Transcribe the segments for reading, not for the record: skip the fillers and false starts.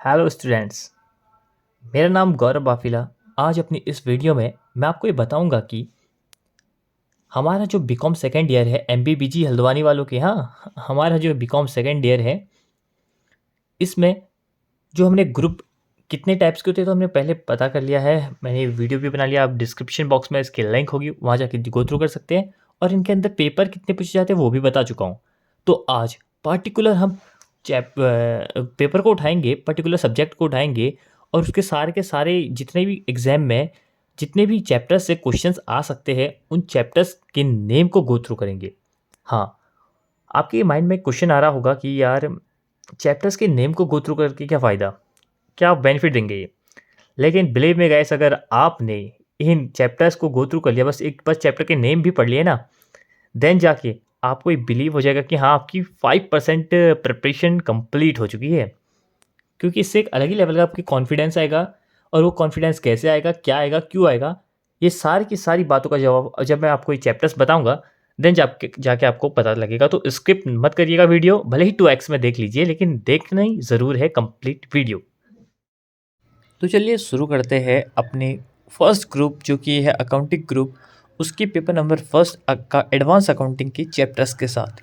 Hello students, मेरा नाम गौरव बाफिला। आज अपनी इस वीडियो में मैं आपको ये बताऊंगा कि हमारा जो बीकॉम सेकेंड ईयर है एमबीबीजी हल्द्वानी वालों के यहाँ हमारा जो बीकॉम सेकेंड ईयर है, इसमें जो हमने ग्रुप कितने टाइप्स के होते हैं तो हमने पहले पता कर लिया है। मैंने वीडियो भी बना लिया, आप डिस्क्रिप्शन बॉक्स में इसकी लिंक होगी, वहाँ जाके गो थ्रू कर सकते हैं। और इनके अंदर पेपर कितने पूछे जाते हैं वो भी बता चुका हूँ। तो आज पार्टिकुलर हम पेपर को उठाएंगे, पर्टिकुलर सब्जेक्ट को उठाएंगे और उसके सारे के सारे जितने भी एग्जाम में जितने भी चैप्टर्स से क्वेश्चंस आ सकते हैं उन चैप्टर्स के नेम को गो थ्रू करेंगे। हाँ, आपके माइंड में क्वेश्चन आ रहा होगा कि यार चैप्टर्स के नेम को गो थ्रू करके क्या फ़ायदा, क्या बेनिफिट देंगे ये। लेकिन बिलीव में गाइस, अगर आपने इन चैप्टर्स को गो थ्रू कर लिया, बस चैप्टर के नेम भी पढ़ लिए ना, देन जाके आपको ये बिलीव हो जाएगा कि हाँ, आपकी 5% प्रिपरेशन कंप्लीट हो चुकी है। क्योंकि इससे एक अलग ही लेवल का आपकी कॉन्फिडेंस आएगा। और वो कॉन्फिडेंस कैसे आएगा, क्या आएगा, क्यों आएगा, ये सारी की सारी बातों का जवाब जब मैं आपको ये चैप्टर्स बताऊंगा देन जाके आपको पता लगेगा। तो स्किप मत करिएगा वीडियो, भले ही 2x में देख लीजिए लेकिन देखना ही ज़रूर है कंप्लीट वीडियो। तो चलिए शुरू करते हैं अपने फर्स्ट ग्रुप जो कि है अकाउंटिंग ग्रुप, उसकी पेपर नंबर फर्स्ट का एडवांस अकाउंटिंग की चैप्टर्स के साथ।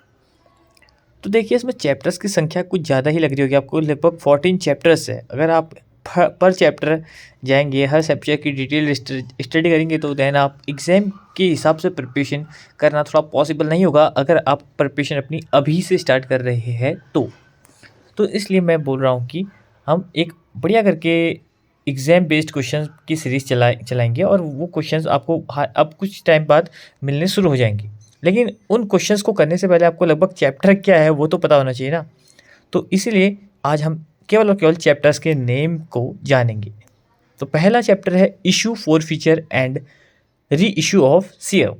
तो देखिए, इसमें चैप्टर्स की संख्या कुछ ज़्यादा ही लग रही होगी आपको, लगभग 14 चैप्टर्स है। अगर आप पर चैप्टर जाएंगे, हर सब्जेक्ट की डिटेल स्टडी करेंगे तो देन आप एग्ज़ाम के हिसाब से प्रिपरेशन करना थोड़ा पॉसिबल नहीं होगा, अगर आप प्रिपरेशन अपनी अभी से स्टार्ट कर रहे हैं तो इसलिए मैं बोल रहा हूँ कि हम एक बढ़िया करके एग्ज़ाम बेस्ड क्वेश्चन की सीरीज़ चलाएंगे और वो क्वेश्चंस आपको अब कुछ टाइम बाद मिलने शुरू हो जाएंगे। लेकिन उन क्वेश्चंस को करने से पहले आपको लगभग चैप्टर क्या है वो तो पता होना चाहिए ना। तो इसीलिए आज हम केवल और केवल चैप्टर्स के नेम को जानेंगे। तो पहला चैप्टर है issue for feature and reissue of share.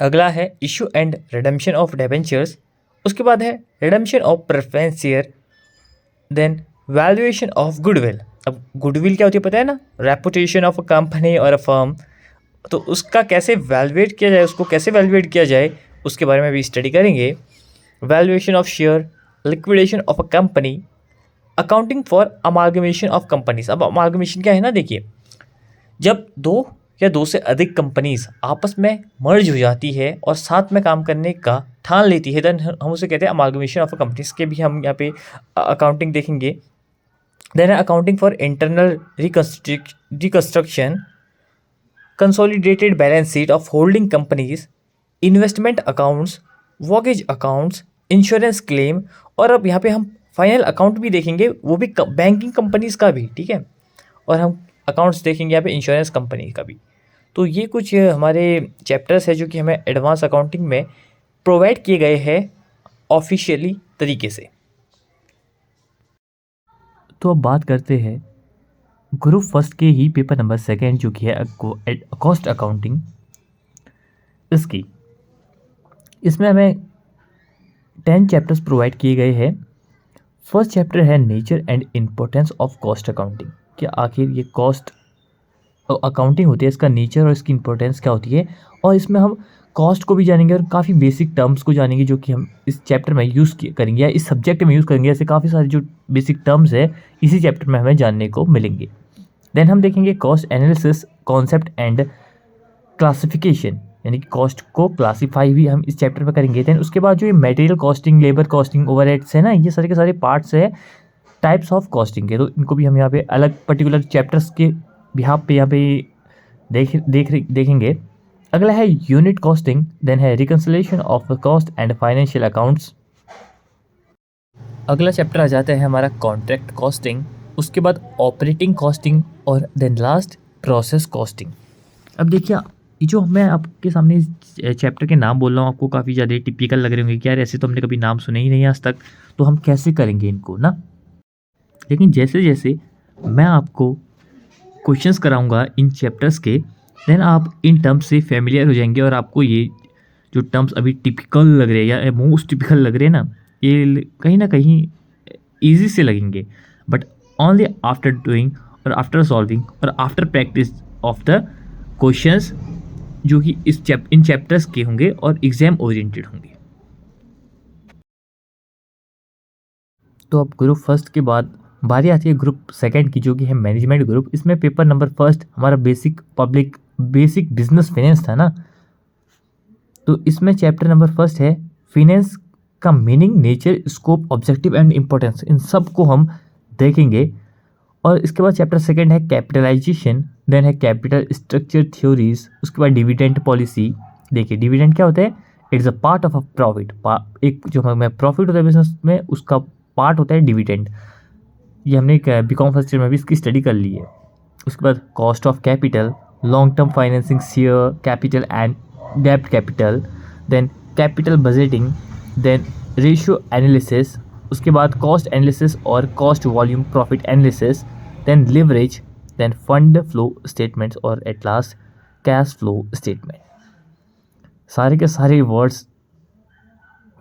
अगला है issue and redemption of debentures. उसके बाद है redemption of preference share. Then valuation of goodwill. अब गुडविल क्या होती है पता है ना, रेपुटेशन ऑफ अ कंपनी और अ फर्म। तो उसका कैसे वैल्यूएट किया जाए, उसको कैसे वैल्यूएट किया जाए उसके बारे में भी स्टडी करेंगे। Valuation of share, liquidation of a company, accounting for amalgamation of companies. अब अमालगमेशन क्या है ना, देखिए, जब दो या दो से अधिक कंपनीज आपस में मर्ज हो जाती है और साथ में काम करने का ठान लेती है, देन हम उसे कहते हैं अमालगमेशन ऑफ अ कंपनीज के भी हम यहाँ पे अकाउंटिंग देखेंगे। Then accounting for internal reconstruction, consolidated balance sheet of holding companies, investment accounts, voyage accounts, insurance claim. और अब यहाँ पे हम फाइनल अकाउंट भी देखेंगे, वो भी बैंकिंग कंपनीज का भी, ठीक है। और हम अकाउंट्स देखेंगे यहाँ पे इंश्योरेंस कंपनी का भी। तो ये कुछ हमारे चैप्टर्स है जो कि हमें एडवांस अकाउंटिंग में प्रोवाइड किए गए हैं ऑफिशियली तरीके से। तो अब बात करते हैं ग्रुप फर्स्ट के ही पेपर नंबर सेकेंड जो कि है कॉस्ट अकाउंटिंग इसकी। इसमें हमें 10 चैप्टर्स प्रोवाइड किए गए हैं। फर्स्ट चैप्टर है nature and importance of cost accounting. कि आखिर ये कॉस्ट अकाउंटिंग होती है, इसका नेचर और इसकी इम्पोर्टेंस क्या होती है। और इसमें हम कॉस्ट को भी जानेंगे और काफ़ी बेसिक टर्म्स को जानेंगे जो कि हम इस चैप्टर में यूज़ करेंगे या इस सब्जेक्ट में यूज़ करेंगे। ऐसे काफ़ी सारे जो बेसिक टर्म्स है इसी चैप्टर में हमें जानने को मिलेंगे। देन हम देखेंगे cost analysis concept and classification, यानी कि कॉस्ट को क्लासीफाई भी हम इस चैप्टर में करेंगे। देन उसके बाद जो ये material costing, labour costing, overheads है ना, ये सारे के सारे पार्ट्स है टाइप्स ऑफ कॉस्टिंग के, तो इनको भी हम यहाँ पे अलग पर्टिकुलर चैप्टर्स के बिहाफ पे यहाँ पे देखेंगे। अगला है यूनिट कॉस्टिंग। देन है reconciliation of cost and financial accounts. अगला चैप्टर आ जाता है हमारा कॉन्ट्रैक्ट कॉस्टिंग। उसके बाद ऑपरेटिंग कॉस्टिंग और देन लास्ट प्रोसेस कॉस्टिंग। अब देखिए, ये जो मैं आपके सामने चैप्टर के नाम बोल रहा हूँ आपको काफ़ी ज़्यादा टिपिकल लग रहे होंगे कि यार ऐसे तो हमने कभी नाम सुने ही नहीं आज तक, तो हम कैसे करेंगे इनको ना। लेकिन जैसे जैसे मैं आपको क्वेश्चंस कराऊंगा इन चैप्टर्स के, देन आप इन टर्म्स से फेमिलियर हो जाएंगे और आपको ये जो टर्म्स अभी टिपिकल लग रहे हैं या मोस्ट टिपिकल लग रहे हैं ना, ये कहीं ना कहीं ईजी से लगेंगे। बट ओनली आफ्टर डूइंग और आफ्टर सॉल्विंग और after practice of the questions जो कि इन चैप्टर्स के होंगे और एग्जाम ओरिएंटेड होंगे। तो अब ग्रुप फर्स्ट के बाद बारी आती है ग्रुप सेकंड की, जो कि है मैनेजमेंट ग्रुप। इसमें पेपर नंबर फर्स्ट हमारा बेसिक बिजनेस फाइनेंस था ना, तो इसमें चैप्टर नंबर फर्स्ट है फाइनेंस का meaning, nature, scope, objective and importance. इन सब को हम देखेंगे। और इसके बाद चैप्टर सेकंड है कैपिटलाइजेशन, देन है कैपिटल स्ट्रक्चर थ्योरीज, उसके बाद डिविडेंड पॉलिसी। देखिए डिविडेंड क्या होता है, it's a part of a profit. एक जो हमें प्रॉफिट होता है बिजनेस में, उसका पार्ट होता है डिविडेंड। ये हमने बीकॉम फर्स्ट ईयर में भी इसकी स्टडी कर ली है। उसके बाद cost of capital, long term financing, share capital and डेब्ट capital, then capital budgeting, then ratio analysis, उसके बाद कॉस्ट एनालिसिस और cost volume profit analysis, then leverage, then fund flow statements और at last cash flow statement. सारे के सारे words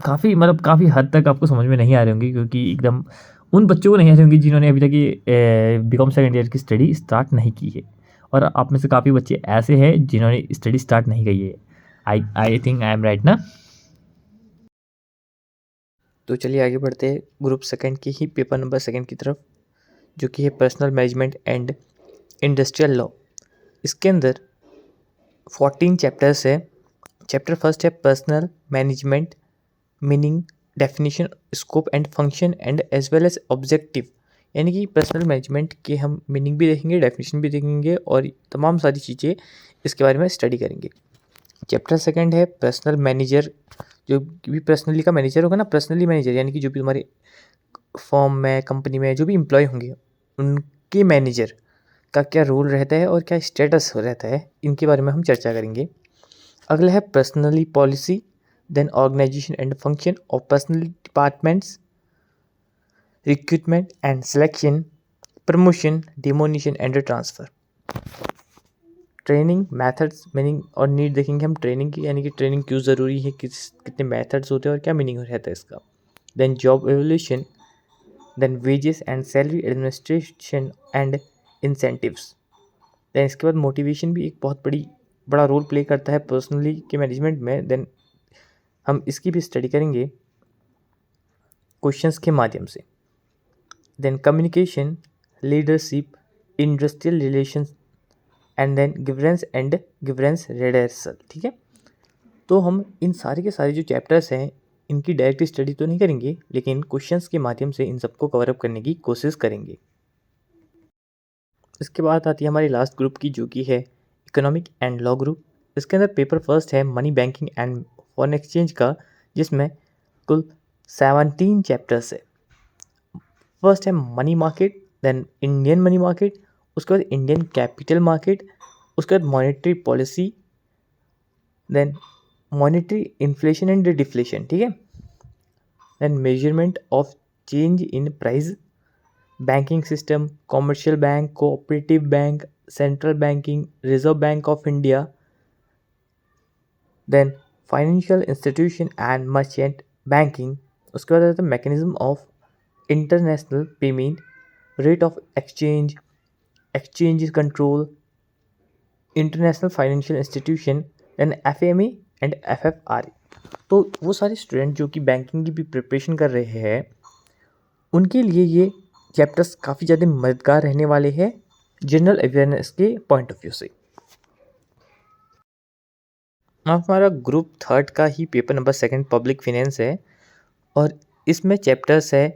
काफ़ी हद तक आपको समझ में नहीं आ रहे होंगे, क्योंकि एकदम उन बच्चों को नहीं आ रहे होंगे जिन्होंने अभी तक ये बीकॉम सेकंड ईयर की स्टडी स्टार्ट नहीं की है। और आप में से काफ़ी बच्चे ऐसे हैं जिन्होंने स्टडी स्टार्ट नहीं की है। I think I am right ना। तो चलिए आगे बढ़ते हैं ग्रुप सेकंड की ही पेपर नंबर सेकंड की तरफ, जो कि है personnel management and industrial law. इसके अंदर 14 चैप्टर्स है। चैप्टर फर्स्ट है personnel management, meaning, definition, scope and function and as well as objective. यानी कि पर्सनल मैनेजमेंट के हम मीनिंग भी देखेंगे, डेफिनेशन भी देखेंगे और तमाम सारी चीज़ें इसके बारे में स्टडी करेंगे। चैप्टर सेकंड है पर्सनल मैनेजर। जो भी पर्सनली का मैनेजर होगा ना, पर्सनली मैनेजर यानी कि जो भी तुम्हारे फॉर्म में, कंपनी में जो भी एम्प्लॉय होंगे, उनके मैनेजर का क्या रोल रहता है और क्या स्टेटस रहता है, इनके बारे में हम चर्चा करेंगे। अगला है personnel policy, then organisation and function of personnel departments, recruitment and selection, promotion, demotion and transfer. Training, methods, meaning और नीड देखेंगे हम ट्रेनिंग की, यानी कि ट्रेनिंग क्यों ज़रूरी है, कितने मेथड्स होते हैं और क्या मीनिंग रहता है इसका। Then job evolution, then wages and salary administration and incentives. Then इसके बाद मोटिवेशन भी एक बहुत बड़ा रोल प्ले करता है पर्सनली के मैनेजमेंट में। देन हम इसकी भी स्टडी करेंगे क्वेश्चंस के माध्यम से। Then communication, leadership, industrial relations and then grievance redressal. ठीक है, तो हम इन सारे के सारे जो चैप्टर्स हैं इनकी डायरेक्ट स्टडी तो नहीं करेंगे, लेकिन क्वेश्चंस के माध्यम से इन सबको कवरअप करने की कोशिश करेंगे। इसके बाद आती है हमारी लास्ट ग्रुप की, जो कि है इकोनॉमिक एंड लॉ ग्रुप। इसके अंदर पेपर फर्स्ट है money, banking and foreign exchange का, जिसमें कुल 17 चैप्टर्स है। फर्स्ट है money market, then Indian money market, उसके बाद इंडियन कैपिटल मार्केट, उसके बाद monetary policy, then monetary inflation and deflation. ठीक है, then measurement of change in price, banking system, commercial bank, cooperative bank, central banking, reserve bank of India, then financial institution and merchant banking. उसके बाद आता है mechanism of international payment, rate of exchange, exchange control, international financial institution, then FME and FFRE। तो वो सारे student जो कि banking की भी प्रिपरेशन कर रहे हैं, उनके लिए ये चैप्टर्स काफ़ी ज़्यादा मददगार रहने वाले हैं जनरल अवेयरनेस के पॉइंट ऑफ व्यू से। अब हमारा ग्रुप थर्ड का ही paper number second public finance है, और इसमें चैप्टर्स है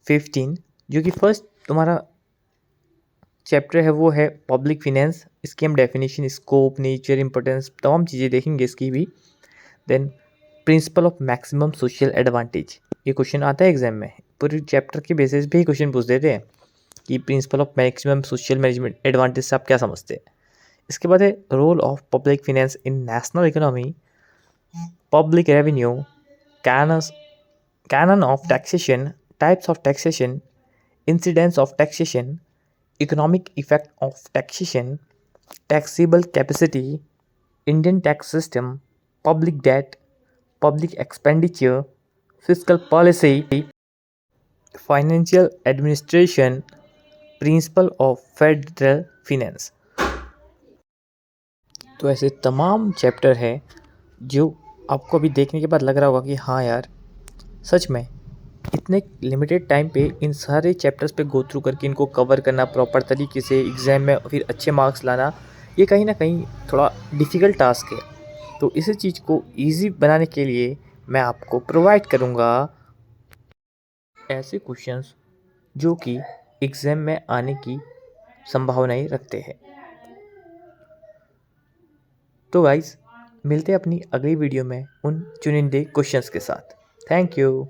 15। जो कि फर्स्ट तुम्हारा चैप्टर है वो है पब्लिक फिनेंस। इसकी हम डेफिनेशन, स्कोप, नेचर, इंपॉर्टेंस, तमाम चीज़ें देखेंगे इसकी भी। Then principle of maximum social advantage, ये क्वेश्चन आता है एग्जाम में, पूरे चैप्टर के बेसिस पे ही क्वेश्चन पूछ देते हैं कि principle of maximum social management advantage से आप क्या समझते हैं। इसके बाद है role of public finance in national economy, public revenue, canon of taxation, types of taxation, incidence of taxation, economic effect of taxation, taxable capacity, Indian tax system, public debt, public expenditure, fiscal policy, financial administration, principle of federal finance। तो ऐसे तमाम chapter हैं जो आपको अभी देखने के बाद लग रहा होगा कि हाँ यार, सच में इतने लिमिटेड टाइम पे इन सारे चैप्टर्स पे गो थ्रू करके इनको कवर करना प्रॉपर तरीके से एग्ज़ाम में फिर अच्छे मार्क्स लाना, ये कहीं ना कहीं थोड़ा डिफ़िकल्ट टास्क है। तो इसी चीज़ को ईजी बनाने के लिए मैं आपको प्रोवाइड करूँगा ऐसे क्वेश्चंस जो कि एग्ज़ाम में आने की संभावनाएं रखते हैं। तो गाइस, मिलते हैं अपनी अगली वीडियो में उन चुनिंदे क्वेश्चंस के साथ। Thank you.